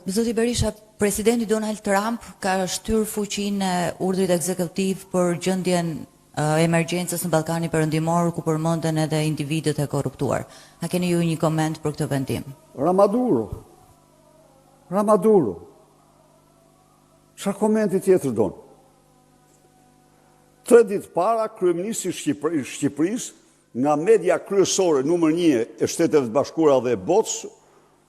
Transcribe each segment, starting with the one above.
Zoti Berisha, presidenti Donald Trump ka shtyr fuqinë e urdhrit ekzekutiv për gjendjen emergjencës në Ballkanin Perëndimor, ku përmenden edhe individët e korruptuar. A keni ju një koment për këtë vendim? Ramaduro. Çfarë komenti tjetër don? 3 ditë para, kryeministri i Shqipërisë, nga media kryesore numër 1 e Shteteve të Bashkuara dhe e botës,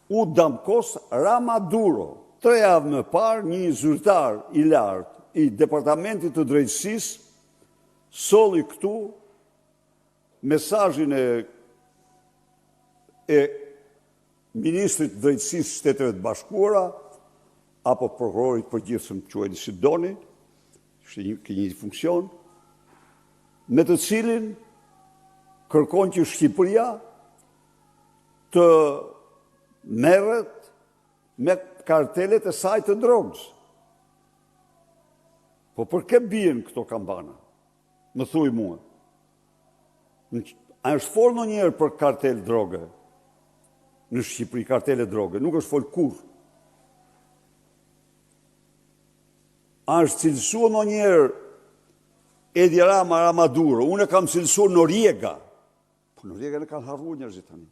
u damkos Ramaduro. 3 javë më parë, një zyrtar i lartë i Departamentit të Drejtësisë solli këtu mesazhin e ministrit të Drejtësisë së Shteteve të Bashkuara apo prokurorit përgjithshëm, quajini si doni, ishte një funksion, me të cilin kërkon që Shqipëria të merret me kartelet e saj të drogës. Po për kë bien këto kampana? Më thuj mua. A është folë ndonjëherë për kartel droge në Shqipëri, kartele droge? Nuk është folë kur. A është cilësuar ndonjëherë Edi Rama Ramaduro? Unë kam cilësuar Noriega. Po Noriega në kanë harruar njerëzit tani.